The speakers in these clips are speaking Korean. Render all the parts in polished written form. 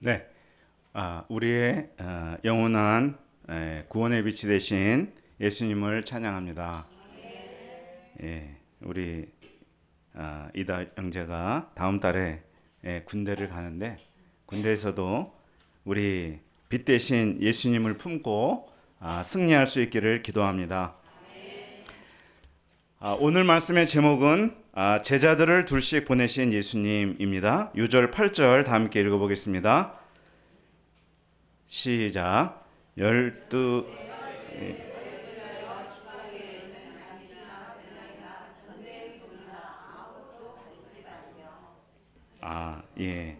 네, 우리의 영원한 구원의 빛이 되신 예수님을 찬양합니다. 예, 우리 이다 형제가 다음 달에 군대를 가는데 군대에서도 우리 빛 대신 예수님을 품고 승리할 수 있기를 기도합니다. 오늘 말씀의 제목은 제자들을 둘씩 보내신 예수님입니다. 6절 8절 다 함께 읽어보겠습니다. 시작. 열두 예.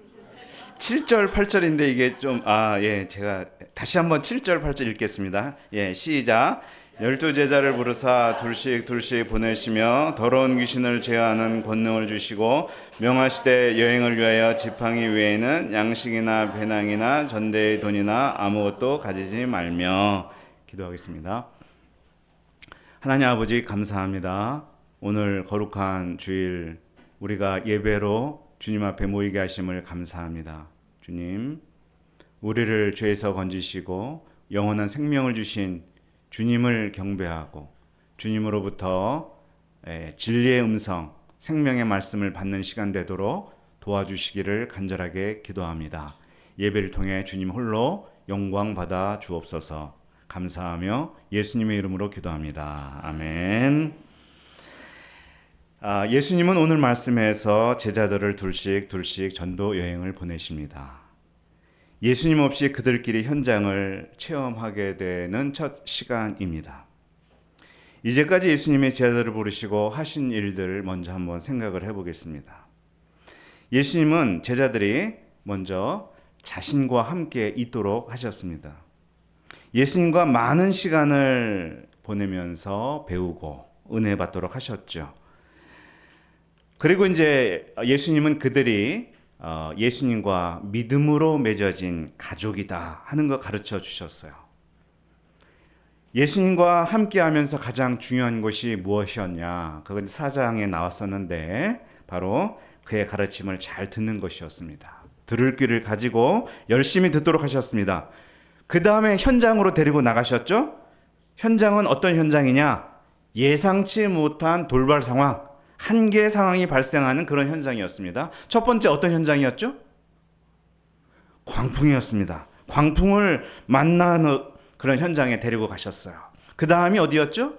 7절 8절인데 이게 좀 제가 다시 한번 7절 8절 읽겠습니다. 예, 시작. 12제자를 부르사 둘씩 보내시며 더러운 귀신을 제어하는 권능을 주시고 명하시되 여행을 위하여 지팡이 외에는 양식이나 배낭이나 전대의 돈이나 아무것도 가지지 말며. 기도하겠습니다. 하나님 아버지, 감사합니다. 오늘 거룩한 주일 우리가 예배로 주님 앞에 모이게 하심을 감사합니다. 주님, 우리를 죄에서 건지시고 영원한 생명을 주신 주님을 경배하고 주님으로부터 진리의 음성, 생명의 말씀을 받는 시간 되도록 도와주시기를 간절하게 기도합니다. 예배를 통해 주님 홀로 영광 받아 주옵소서. 감사하며 예수님의 이름으로 기도합니다. 아멘. 예수님은 오늘 말씀에서 제자들을 둘씩 전도 여행을 보내십니다. 예수님 없이 그들끼리 현장을 체험하게 되는 첫 시간입니다. 이제까지 예수님의 제자들을 부르시고 하신 일들을 먼저 한번 생각을 해보겠습니다. 예수님은 제자들이 먼저 자신과 함께 있도록 하셨습니다. 예수님과 많은 시간을 보내면서 배우고 은혜 받도록 하셨죠. 그리고 이제 예수님은 그들이 예수님과 믿음으로 맺어진 가족이다 하는 거 가르쳐 주셨어요. 예수님과 함께 하면서 가장 중요한 것이 무엇이었냐? 그건 4장에 나왔었는데 바로 그의 가르침을 잘 듣는 것이었습니다. 들을 귀를 가지고 열심히 듣도록 하셨습니다. 그 다음에 현장으로 데리고 나가셨죠? 현장은 어떤 현장이냐? 예상치 못한 돌발 상황, 한계 상황이 발생하는 그런 현장이었습니다. 첫 번째 어떤 현장이었죠? 광풍이었습니다. 광풍을 만나는 그런 현장에 데리고 가셨어요. 그 다음이 어디였죠?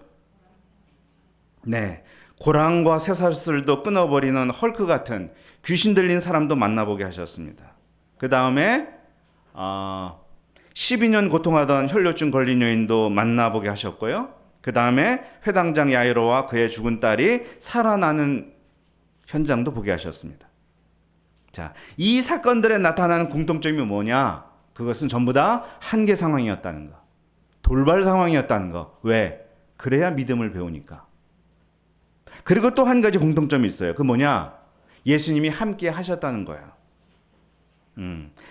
네, 고랑과 쇠사슬도 끊어버리는 헐크 같은 귀신 들린 사람도 만나보게 하셨습니다. 그 다음에 12년 고통하던 혈뇨증 걸린 여인도 만나보게 하셨고요. 그 다음에 회당장 야이로와 그의 죽은 딸이 살아나는 현장도 보게 하셨습니다. 자, 이 사건들에 나타나는 공통점이 뭐냐? 그것은 전부 다 한계 상황이었다는 거. 돌발 상황이었다는 거. 왜? 그래야 믿음을 배우니까. 그리고 또 한 가지 공통점이 있어요. 그 뭐냐? 예수님이 함께 하셨다는 거야.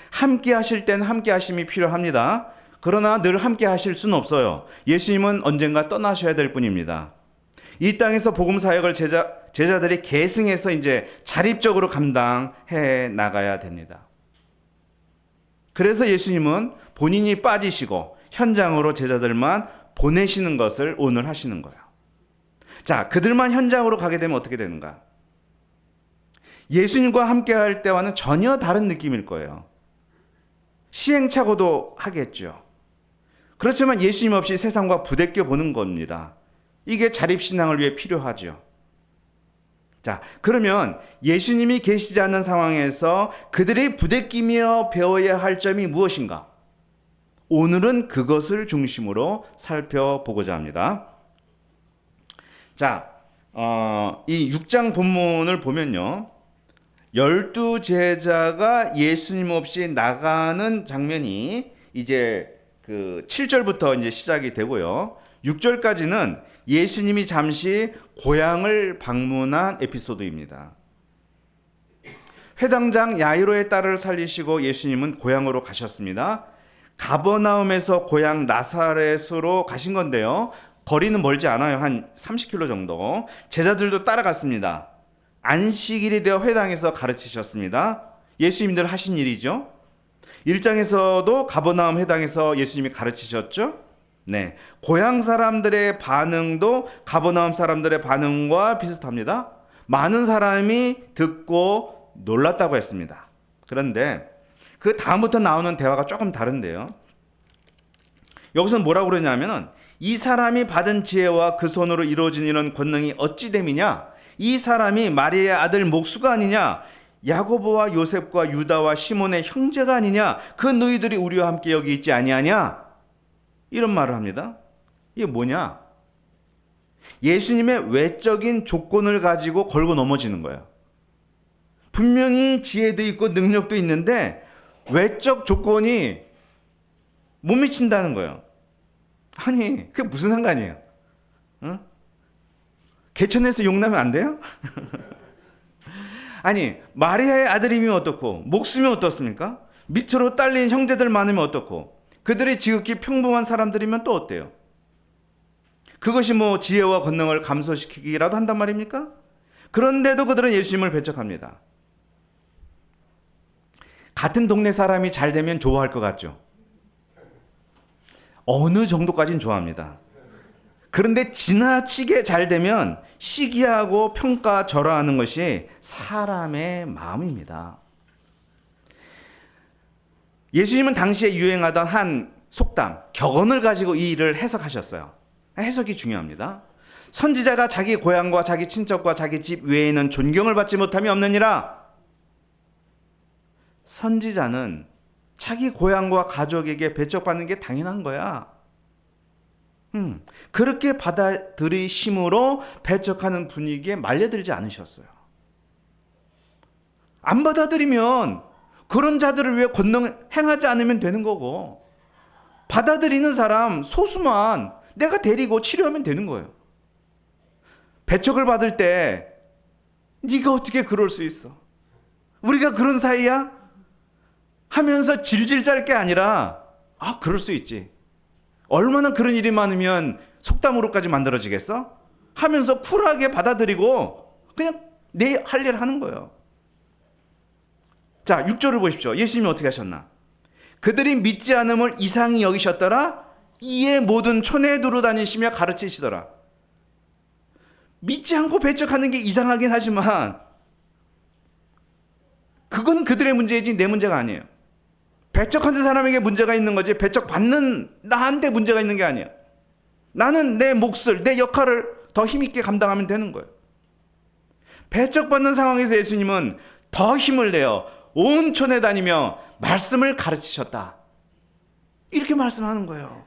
함께 하실 때는 함께 하심이 필요합니다. 그러나 늘 함께 하실 수는 없어요. 예수님은 언젠가 떠나셔야 될 뿐입니다. 이 땅에서 복음 사역을 제자들이 계승해서 이제 자립적으로 감당해 나가야 됩니다. 그래서 예수님은 본인이 빠지시고 현장으로 제자들만 보내시는 것을 오늘 하시는 거예요. 자, 그들만 현장으로 가게 되면 어떻게 되는가? 예수님과 함께 할 때와는 전혀 다른 느낌일 거예요. 시행착오도 하겠죠. 그렇지만 예수님 없이 세상과 부대껴 보는 겁니다. 이게 자립신앙을 위해 필요하죠. 자, 그러면 예수님이 계시지 않는 상황에서 그들이 부대끼며 배워야 할 점이 무엇인가? 오늘은 그것을 중심으로 살펴보고자 합니다. 자, 이 6장 본문을 보면요. 12제자가 예수님 없이 나가는 장면이 이제 그 7절부터 이제 시작이 되고요. 6절까지는 예수님이 잠시 고향을 방문한 에피소드입니다. 회당장 야이로의 딸을 살리시고 예수님은 고향으로 가셨습니다. 가버나움에서 고향 나사렛으로 가신 건데요. 거리는 멀지 않아요. 한 30km 정도. 제자들도 따라갔습니다. 안식일이 되어 회당에서 가르치셨습니다. 예수님들 하신 일이죠. 1장에서도 가버나움 회당에서 예수님이 가르치셨죠. 네, 고향 사람들의 반응도 가버나움 사람들의 반응과 비슷합니다. 많은 사람이 듣고 놀랐다고 했습니다. 그런데 그 다음부터 나오는 대화가 조금 다른데요. 여기서는 뭐라고 그러냐면은 이 사람이 받은 지혜와 그 손으로 이루어진 이런 권능이 어찌 됨이냐? 이 사람이 마리아의 아들 목수가 아니냐? 야고보와 요셉과 유다와 시몬의 형제가 아니냐? 그 너희들이 우리와 함께 여기 있지 아니하냐? 이런 말을 합니다. 이게 뭐냐? 예수님의 외적인 조건을 가지고 걸고 넘어지는 거예요. 분명히 지혜도 있고 능력도 있는데 외적 조건이 못 미친다는 거예요. 아니, 그게 무슨 상관이에요? 어? 개천에서 용 나면 안 돼요? 아니, 마리아의 아들이면 어떻고 목수면 어떻습니까? 밑으로 딸린 형제들 많으면 어떻고 그들이 지극히 평범한 사람들이면 또 어때요? 그것이 뭐 지혜와 권능을 감소시키기라도 한단 말입니까? 그런데도 그들은 예수님을 배척합니다. 같은 동네 사람이 잘 되면 좋아할 것 같죠? 어느 정도까지는 좋아합니다. 그런데 지나치게 잘 되면 시기하고 평가절하하는 것이 사람의 마음입니다. 예수님은 당시에 유행하던 한 속담, 격언을 가지고 이 일을 해석하셨어요. 해석이 중요합니다. 선지자가 자기 고향과 자기 친척과 자기 집 외에는 존경을 받지 못함이 없느니라. 선지자는 자기 고향과 가족에게 배척받는 게 당연한 거야. 그렇게 받아들이심으로 배척하는 분위기에 말려들지 않으셨어요. 안 받아들이면 그런 자들을 위해 권능 행하지 않으면 되는 거고, 받아들이는 사람 소수만 내가 데리고 치료하면 되는 거예요. 배척을 받을 때 네가 어떻게 그럴 수 있어? 우리가 그런 사이야? 하면서 질질 짤 게 아니라 그럴 수 있지. 얼마나 그런 일이 많으면 속담으로까지 만들어지겠어? 하면서 쿨하게 받아들이고 그냥 내 할 일 하는 거예요. 자, 6절을 보십시오. 예수님이 어떻게 하셨나? 그들이 믿지 않음을 이상히 여기셨더라. 이에 모든 촌에 두루 다니시며 가르치시더라. 믿지 않고 배척하는 게 이상하긴 하지만 그건 그들의 문제이지 내 문제가 아니에요. 배척하는 사람에게 문제가 있는 거지 배척받는 나한테 문제가 있는 게 아니에요. 나는 내 몫을, 내 역할을 더 힘있게 감당하면 되는 거예요. 배척받는 상황에서 예수님은 더 힘을 내어 온 촌에 다니며 말씀을 가르치셨다. 이렇게 말씀하는 거예요.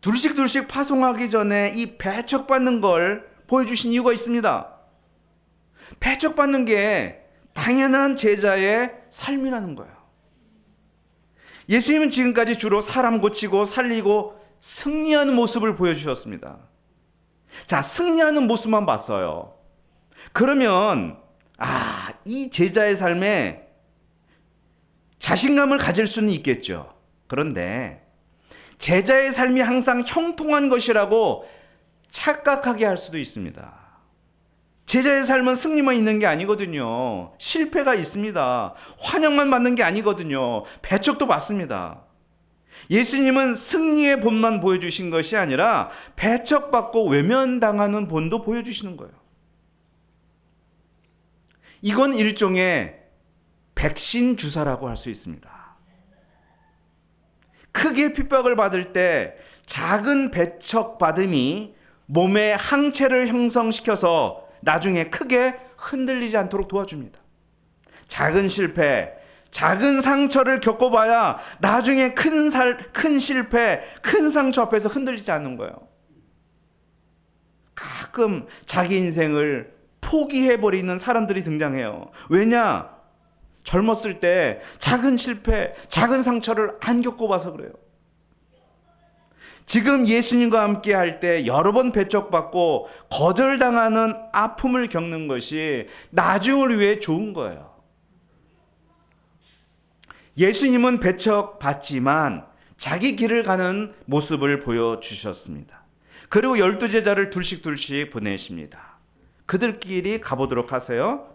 둘씩 파송하기 전에 이 배척받는 걸 보여주신 이유가 있습니다. 배척받는 게 당연한 제자의 삶이라는 거예요. 예수님은 지금까지 주로 사람 고치고 살리고 승리하는 모습을 보여주셨습니다. 자, 승리하는 모습만 봤어요. 그러면 이 제자의 삶에 자신감을 가질 수는 있겠죠. 그런데 제자의 삶이 항상 형통한 것이라고 착각하게 할 수도 있습니다. 제자의 삶은 승리만 있는 게 아니거든요. 실패가 있습니다. 환영만 받는 게 아니거든요. 배척도 받습니다. 예수님은 승리의 본만 보여주신 것이 아니라 배척받고 외면당하는 본도 보여주시는 거예요. 이건 일종의 백신 주사라고 할 수 있습니다. 크게 핍박을 받을 때 작은 배척받음이 몸의 항체를 형성시켜서 나중에 크게 흔들리지 않도록 도와줍니다. 작은 실패, 작은 상처를 겪어봐야 나중에 큰 실패, 큰 상처 앞에서 흔들리지 않는 거예요. 가끔 자기 인생을 포기해버리는 사람들이 등장해요. 왜냐? 젊었을 때 작은 실패, 작은 상처를 안 겪어봐서 그래요. 지금 예수님과 함께 할 때 여러 번 배척받고 거절당하는 아픔을 겪는 것이 나중을 위해 좋은 거예요. 예수님은 배척받지만 자기 길을 가는 모습을 보여주셨습니다. 그리고 12제자를 둘씩 보내십니다. 그들끼리 가보도록 하세요.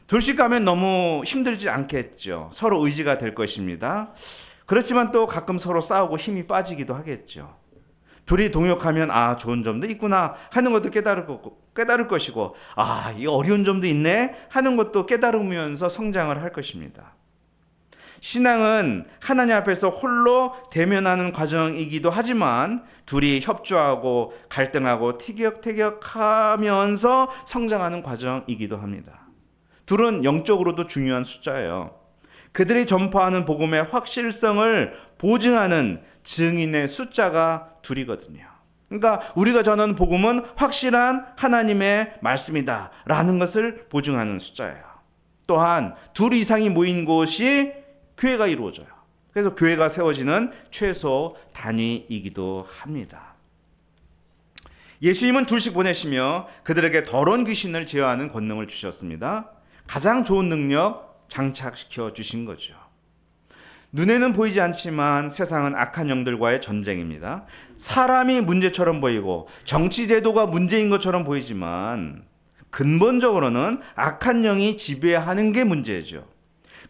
둘씩 가면 너무 힘들지 않겠죠. 서로 의지가 될 것입니다. 그렇지만 또 가끔 서로 싸우고 힘이 빠지기도 하겠죠. 둘이 동역하면 좋은 점도 있구나 하는 것도 깨달을 것이고 이 어려운 점도 있네 하는 것도 깨달으면서 성장을 할 것입니다. 신앙은 하나님 앞에서 홀로 대면하는 과정이기도 하지만 둘이 협조하고 갈등하고 티격태격하면서 성장하는 과정이기도 합니다. 둘은 영적으로도 중요한 숫자예요. 그들이 전파하는 복음의 확실성을 보증하는 증인의 숫자가 둘이거든요. 그러니까 우리가 전하는 복음은 확실한 하나님의 말씀이다 라는 것을 보증하는 숫자예요. 또한 둘 이상이 모인 곳이 교회가 이루어져요. 그래서 교회가 세워지는 최소 단위이기도 합니다. 예수님은 둘씩 보내시며 그들에게 더러운 귀신을 제어하는 권능을 주셨습니다. 가장 좋은 능력 장착시켜 주신 거죠. 눈에는 보이지 않지만 세상은 악한 영들과의 전쟁입니다. 사람이 문제처럼 보이고 정치 제도가 문제인 것처럼 보이지만 근본적으로는 악한 영이 지배하는 게 문제죠.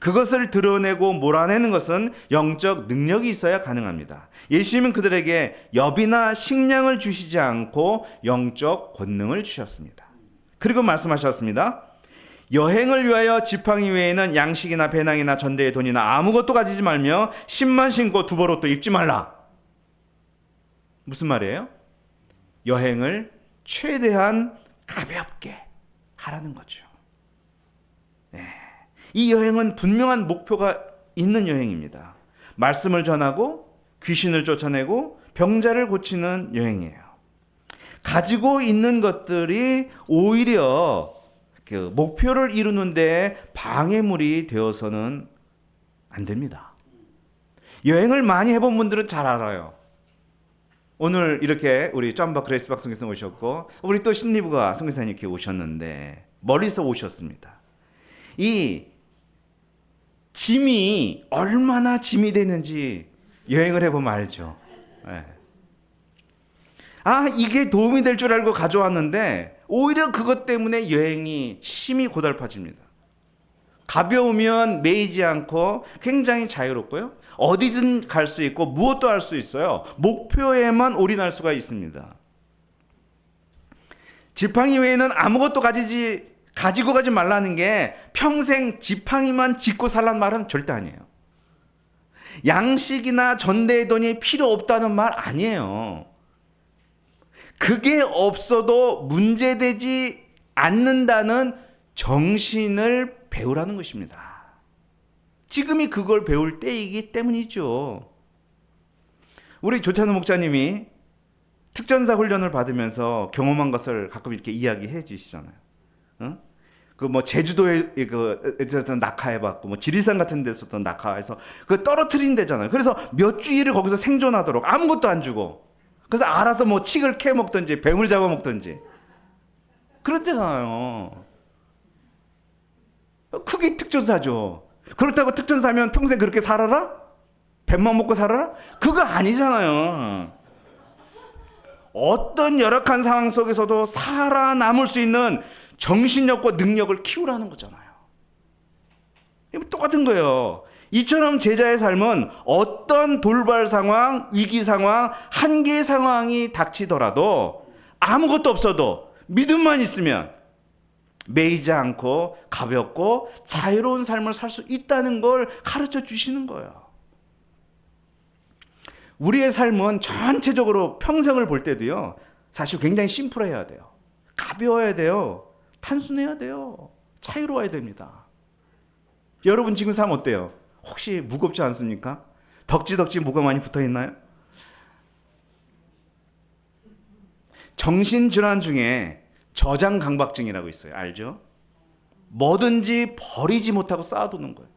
그것을 드러내고 몰아내는 것은 영적 능력이 있어야 가능합니다. 예수님은 그들에게 엽이나 식량을 주시지 않고 영적 권능을 주셨습니다. 그리고 말씀하셨습니다. 여행을 위하여 지팡이 외에는 양식이나 배낭이나 전대의 돈이나 아무것도 가지지 말며 신만 신고 두벌옷도 입지 말라. 무슨 말이에요? 여행을 최대한 가볍게 하라는 거죠. 이 여행은 분명한 목표가 있는 여행입니다. 말씀을 전하고 귀신을 쫓아내고 병자를 고치는 여행이에요. 가지고 있는 것들이 오히려 그 목표를 이루는 데 방해물이 되어서는 안 됩니다. 여행을 많이 해본 분들은 잘 알아요. 오늘 이렇게 우리 점바 그레이스 박 선교사님 오셨고 우리 또 신리부가 선교사님 이렇게 오셨는데 멀리서 오셨습니다. 이 짐이 얼마나 짐이 되는지 여행을 해보면 알죠. 이게 도움이 될 줄 알고 가져왔는데 오히려 그것 때문에 여행이 심히 고달파집니다. 가벼우면 매이지 않고 굉장히 자유롭고요. 어디든 갈 수 있고 무엇도 할 수 있어요. 목표에만 올인할 수가 있습니다. 지팡이 외에는 아무것도 가지고 가지 말라는 게 평생 지팡이만 짚고 살란 말은 절대 아니에요. 양식이나 전대의 돈이 필요 없다는 말 아니에요. 그게 없어도 문제되지 않는다는 정신을 배우라는 것입니다. 지금이 그걸 배울 때이기 때문이죠. 우리 조찬우 목사님이 특전사 훈련을 받으면서 경험한 것을 가끔 이렇게 이야기해 주시잖아요. 제주도에 낙하해봤고 지리산 같은 데서도 낙하해서 떨어뜨린 데잖아요. 그래서 몇 주일을 거기서 생존하도록 아무것도 안 주고 그래서 알아서 칡을 캐 먹든지 뱀을 잡아 먹든지 그렇잖아요. 그게 특전사죠. 그렇다고 특전사면 평생 그렇게 살아라? 뱀만 먹고 살아라? 그거 아니잖아요. 어떤 열악한 상황 속에서도 살아남을 수 있는 정신력과 능력을 키우라는 거잖아요. 똑같은 거예요. 이처럼 제자의 삶은 어떤 돌발 상황, 위기 상황, 한계 상황이 닥치더라도 아무것도 없어도 믿음만 있으면 매이지 않고 가볍고 자유로운 삶을 살 수 있다는 걸 가르쳐 주시는 거예요. 우리의 삶은 전체적으로 평생을 볼 때도요. 사실 굉장히 심플해야 돼요. 가벼워야 돼요. 단순해야 돼요. 자유로워야 됩니다. 여러분 지금 삶 어때요? 혹시 무겁지 않습니까? 덕지덕지 뭐가 많이 붙어 있나요? 정신질환 중에 저장강박증이라고 있어요. 알죠? 뭐든지 버리지 못하고 쌓아두는 거예요.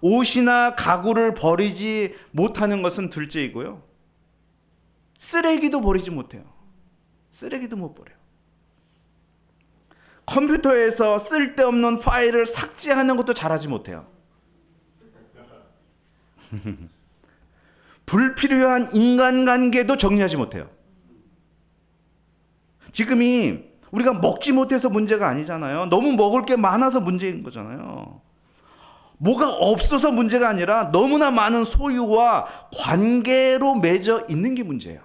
옷이나 가구를 버리지 못하는 것은 둘째이고요. 쓰레기도 버리지 못해요. 쓰레기도 못 버려요. 컴퓨터에서 쓸데없는 파일을 삭제하는 것도 잘하지 못해요. 불필요한 인간관계도 정리하지 못해요. 지금이 우리가 먹지 못해서 문제가 아니잖아요. 너무 먹을 게 많아서 문제인 거잖아요. 뭐가 없어서 문제가 아니라 너무나 많은 소유와 관계로 맺어 있는 게 문제야.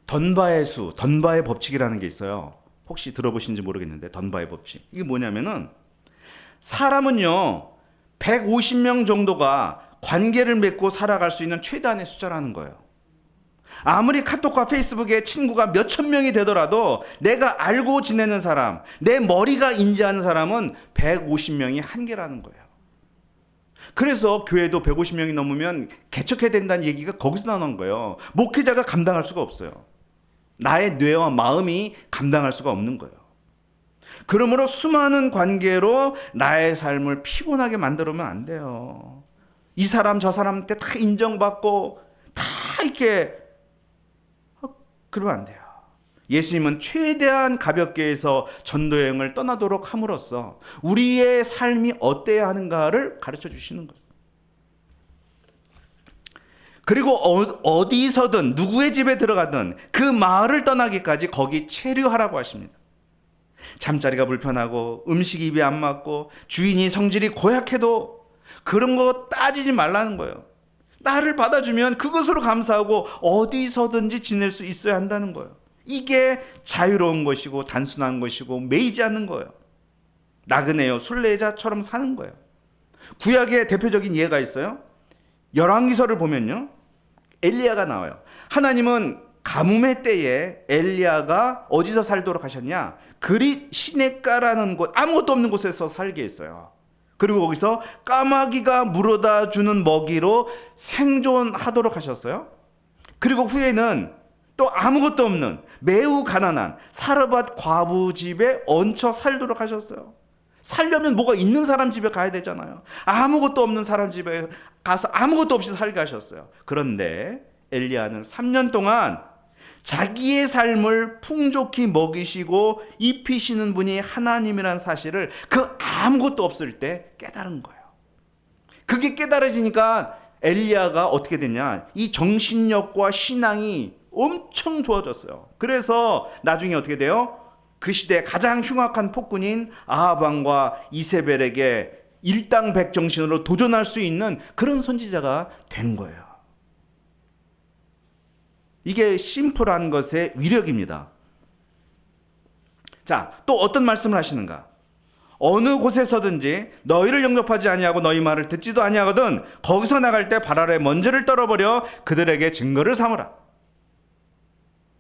던바의 수, 던바의 법칙이라는 게 있어요. 혹시 들어보신지 모르겠는데 던바의 법칙. 이게 뭐냐면은 사람은요 150명 정도가 관계를 맺고 살아갈 수 있는 최대한의 숫자라는 거예요. 아무리 카톡과 페이스북에 친구가 몇천 명이 되더라도 내가 알고 지내는 사람, 내 머리가 인지하는 사람은 150명이 한계라는 거예요. 그래서 교회도 150명이 넘으면 개척해야 된다는 얘기가 거기서 나온 거예요. 목회자가 감당할 수가 없어요. 나의 뇌와 마음이 감당할 수가 없는 거예요. 그러므로 수많은 관계로 나의 삶을 피곤하게 만들면 안 돼요. 이 사람 저 사람한테 다 인정받고 다 이렇게 그러면 안 돼요. 예수님은 최대한 가볍게 해서 전도여행을 떠나도록 함으로써 우리의 삶이 어때야 하는가를 가르쳐 주시는 거예요. 그리고 어디서든 누구의 집에 들어가든 그 마을을 떠나기까지 거기 체류하라고 하십니다. 잠자리가 불편하고 음식이 입에 안 맞고 주인이 성질이 고약해도 그런 거 따지지 말라는 거예요. 나를 받아주면 그것으로 감사하고 어디서든지 지낼 수 있어야 한다는 거예요. 이게 자유로운 것이고 단순한 것이고 매이지 않는 거예요. 나그네요 순례자처럼 사는 거예요. 구약의 대표적인 예가 있어요. 열왕기서를 보면요 엘리야가 나와요. 하나님은 가뭄의 때에 엘리야가 어디서 살도록 하셨냐? 그릿 시내가라는 곳, 아무것도 없는 곳에서 살게 했어요. 그리고 거기서 까마귀가 물어다 주는 먹이로 생존하도록 하셨어요. 그리고 후에는 또 아무것도 없는 매우 가난한 사르밧 과부 집에 얹혀 살도록 하셨어요. 살려면 뭐가 있는 사람 집에 가야 되잖아요. 아무것도 없는 사람 집에 가서 아무것도 없이 살게 하셨어요. 그런데 엘리야는 3년 동안 자기의 삶을 풍족히 먹이시고 입히시는 분이 하나님이라는 사실을 그 아무것도 없을 때 깨달은 거예요. 그게 깨달아지니까 엘리야가 어떻게 됐냐? 이 정신력과 신앙이 엄청 좋아졌어요. 그래서 나중에 어떻게 돼요? 그 시대 가장 흉악한 폭군인 아합 왕과 이세벨에게 일당백정신으로 도전할 수 있는 그런 선지자가 된 거예요. 이게 심플한 것의 위력입니다. 자, 또 어떤 말씀을 하시는가? 어느 곳에서든지 너희를 영접하지 아니하고 너희 말을 듣지도 아니하거든 거기서 나갈 때 발 아래 먼지를 떨어버려 그들에게 증거를 삼으라.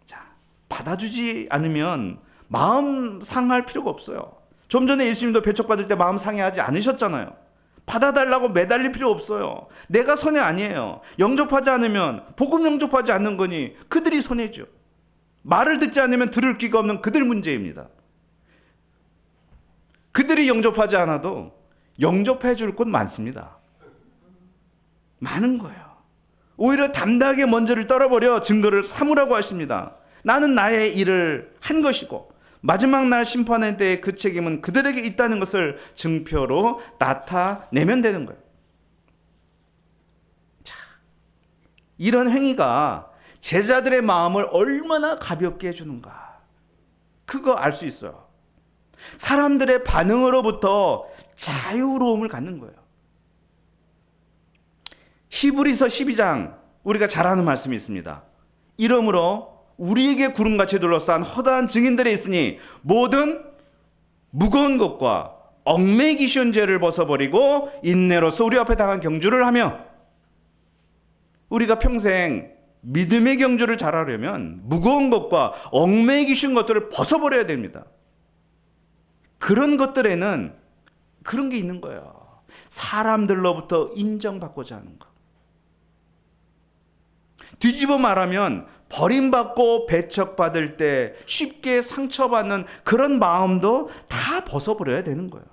자, 받아주지 않으면 마음 상할 필요가 없어요. 좀 전에 예수님도 배척받을 때 마음 상해하지 않으셨잖아요. 받아달라고 매달릴 필요 없어요. 내가 손해 아니에요. 영접하지 않으면 복음 영접하지 않는 거니 그들이 손해죠. 말을 듣지 않으면 들을 귀가 없는 그들 문제입니다. 그들이 영접하지 않아도 영접해 줄 곳 많습니다. 많은 거예요. 오히려 담대하게 먼지를 떨어버려 증거를 삼으라고 하십니다. 나는 나의 일을 한 것이고 마지막 날 심판의 때의 그 책임은 그들에게 있다는 것을 증표로 나타내면 되는 거예요. 자, 이런 행위가 제자들의 마음을 얼마나 가볍게 해주는가 그거 알 수 있어요. 사람들의 반응으로부터 자유로움을 갖는 거예요. 히브리서 12장 우리가 잘 아는 말씀이 있습니다. 이러므로 우리에게 구름같이 둘러싼 허다한 증인들이 있으니 모든 무거운 것과 얽매이기 쉬운 죄를 벗어버리고 인내로서 우리 앞에 당한 경주를 하며 우리가 평생 믿음의 경주를 잘하려면 무거운 것과 얽매이기 쉬운 것들을 벗어버려야 됩니다. 그런 것들에는 그런 게 있는 거예요. 사람들로부터 인정받고자 하는 것. 뒤집어 말하면 버림받고 배척받을 때 쉽게 상처받는 그런 마음도 다 벗어버려야 되는 거예요.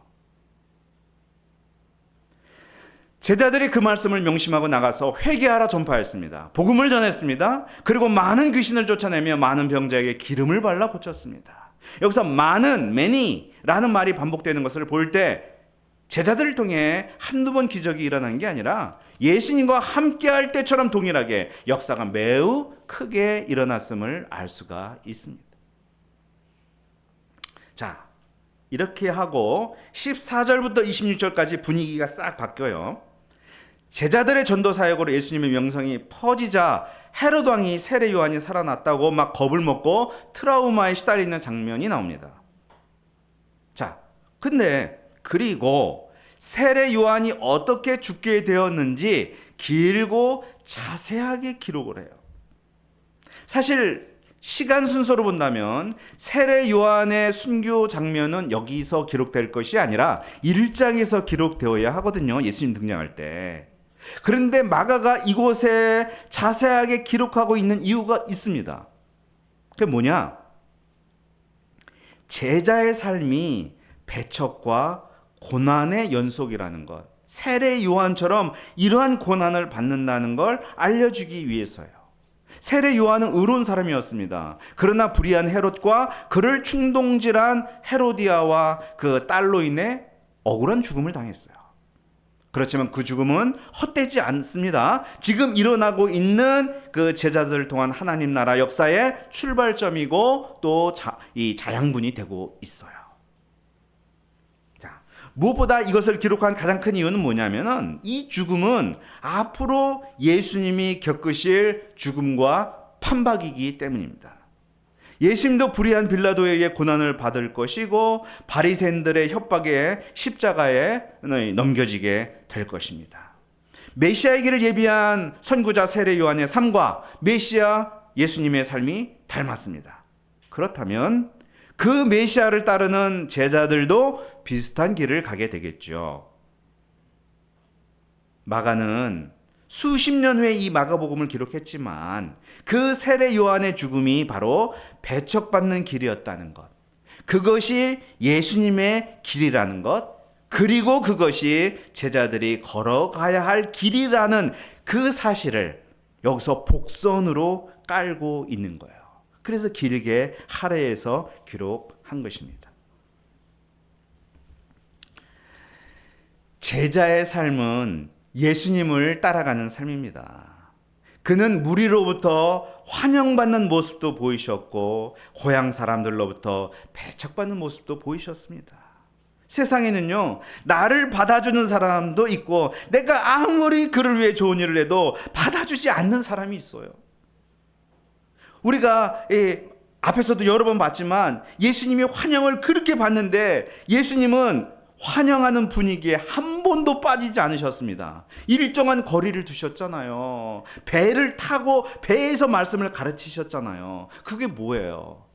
제자들이 그 말씀을 명심하고 나가서 회개하라 전파했습니다. 복음을 전했습니다. 그리고 많은 귀신을 쫓아내며 많은 병자에게 기름을 발라 고쳤습니다. 여기서 많은, many라는 말이 반복되는 것을 볼 때 제자들을 통해 한두 번 기적이 일어난 게 아니라 예수님과 함께할 때처럼 동일하게 역사가 매우 크게 일어났음을 알 수가 있습니다. 자, 이렇게 하고 14절부터 26절까지 분위기가 싹 바뀌어요. 제자들의 전도 사역으로 예수님의 명성이 퍼지자 헤롯 왕이 세례 요한이 살아났다고 막 겁을 먹고 트라우마에 시달리는 장면이 나옵니다. 자, 근데 그리고 세례 요한이 어떻게 죽게 되었는지 길고 자세하게 기록을 해요. 사실 시간 순서로 본다면 세례 요한의 순교 장면은 여기서 기록될 것이 아니라 1장에서 기록되어야 하거든요. 예수님 등장할 때. 그런데 마가가 이곳에 자세하게 기록하고 있는 이유가 있습니다. 그게 뭐냐? 제자의 삶이 배척과 고난의 연속이라는 것, 세례 요한처럼 이러한 고난을 받는다는 걸 알려주기 위해서요. 세례 요한은 의로운 사람이었습니다. 그러나 불의한 헤롯과 그를 충동질한 헤로디아와 그 딸로 인해 억울한 죽음을 당했어요. 그렇지만 그 죽음은 헛되지 않습니다. 지금 일어나고 있는 그 제자들을 통한 하나님 나라 역사의 출발점이고 또 이 자양분이 되고 있어요. 자, 무엇보다 이것을 기록한 가장 큰 이유는 뭐냐면은 이 죽음은 앞으로 예수님이 겪으실 죽음과 판박이기 때문입니다. 예수님도 불의한 빌라도에게 고난을 받을 것이고 바리새인들의 협박에 십자가에 넘겨지게 될 것입니다. 메시아의 길을 예비한 선구자 세례 요한의 삶과 메시아 예수님의 삶이 닮았습니다. 그렇다면 그 메시아를 따르는 제자들도 비슷한 길을 가게 되겠죠. 마가는 수십 년 후에 이 마가복음을 기록했지만 그 세례 요한의 죽음이 바로 배척받는 길이었다는 것, 그것이 예수님의 길이라는 것, 그리고 그것이 제자들이 걸어가야 할 길이라는 그 사실을 여기서 복선으로 깔고 있는 거예요. 그래서 길게 할애해서 기록한 것입니다. 제자의 삶은 예수님을 따라가는 삶입니다. 그는 무리로부터 환영받는 모습도 보이셨고 고향 사람들로부터 배척받는 모습도 보이셨습니다. 세상에는요, 나를 받아주는 사람도 있고 내가 아무리 그를 위해 좋은 일을 해도 받아주지 않는 사람이 있어요. 우리가 앞에서도 여러 번 봤지만 예수님이 환영을 그렇게 받는데 예수님은 환영하는 분위기에 한 번도 빠지지 않으셨습니다. 일정한 거리를 두셨잖아요. 배를 타고 배에서 말씀을 가르치셨잖아요. 그게 뭐예요?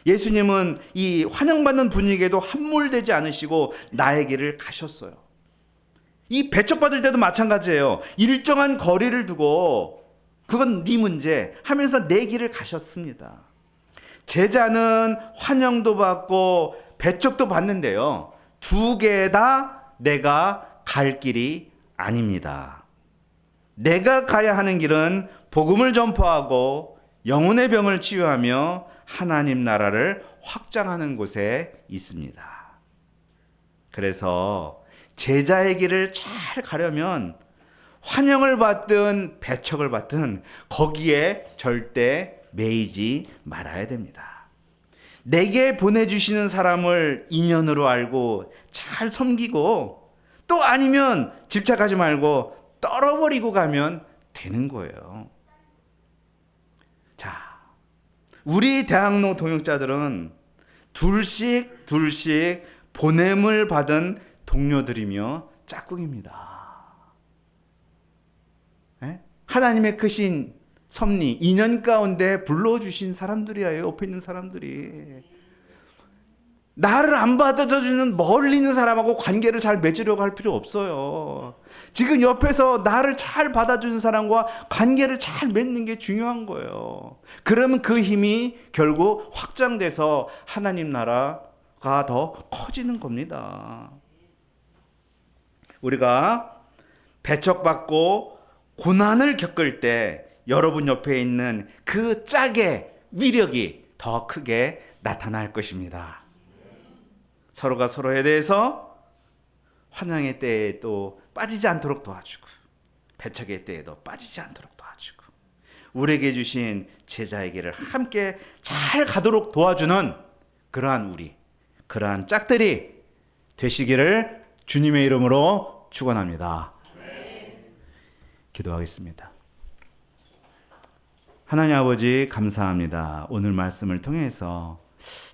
예수님은 이 환영받는 분위기에도 함몰되지 않으시고 나의 길을 가셨어요. 이 배척받을 때도 마찬가지예요. 일정한 거리를 두고 그건 네 문제 하면서 내 길을 가셨습니다. 제자는 환영도 받고 배척도 받는데요, 두 개 다 내가 갈 길이 아닙니다. 내가 가야 하는 길은 복음을 전파하고 영혼의 병을 치유하며 하나님 나라를 확장하는 곳에 있습니다. 그래서 제자의 길을 잘 가려면 환영을 받든 배척을 받든 거기에 절대 매이지 말아야 됩니다. 내게 보내주시는 사람을 인연으로 알고 잘 섬기고 또 아니면 집착하지 말고 떨어버리고 가면 되는 거예요. 자, 우리 대학로 동역자들은 둘씩 보냄을 받은 동료들이며 짝꿍입니다. 하나님의 크신 섭리, 인연 가운데 불러주신 사람들이에요. 옆에 있는 사람들이. 나를 안 받아주는 멀리 있는 사람하고 관계를 잘 맺으려고 할 필요 없어요. 지금 옆에서 나를 잘 받아주는 사람과 관계를 잘 맺는 게 중요한 거예요. 그러면 그 힘이 결국 확장돼서 하나님 나라가 더 커지는 겁니다. 우리가 배척받고 고난을 겪을 때 여러분 옆에 있는 그 짝의 위력이 더 크게 나타날 것입니다. 서로가 서로에 대해서 환영의 때에 또 빠지지 않도록 도와주고 배척의 때에도 빠지지 않도록 도와주고 우리에게 주신 제자의 길을 함께 잘 가도록 도와주는 그러한 우리, 그러한 짝들이 되시기를 주님의 이름으로 축원합니다. 기도하겠습니다. 하나님 아버지 감사합니다. 오늘 말씀을 통해서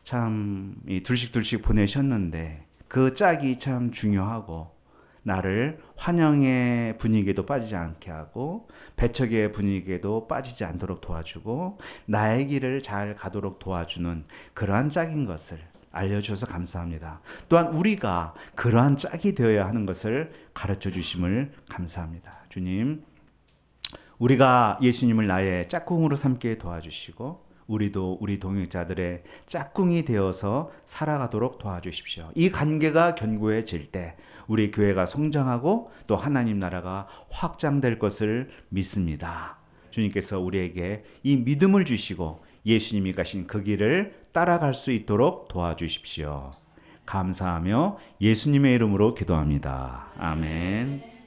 참 둘씩 보내셨는데 그 짝이 참 중요하고 나를 환영의 분위기에도 빠지지 않게 하고 배척의 분위기에도 빠지지 않도록 도와주고 나의 길을 잘 가도록 도와주는 그러한 짝인 것을 알려주셔서 감사합니다. 또한 우리가 그러한 짝이 되어야 하는 것을 가르쳐 주심을 감사합니다. 주님, 우리가 예수님을 나의 짝꿍으로 삼게 도와주시고 우리도 우리 동역자들의 짝꿍이 되어서 살아가도록 도와주십시오. 이 관계가 견고해질 때 우리 교회가 성장하고 또 하나님 나라가 확장될 것을 믿습니다. 주님께서 우리에게 이 믿음을 주시고 예수님이 가신 그 길을 따라갈 수 있도록 도와주십시오. 감사하며 예수님의 이름으로 기도합니다. 아멘.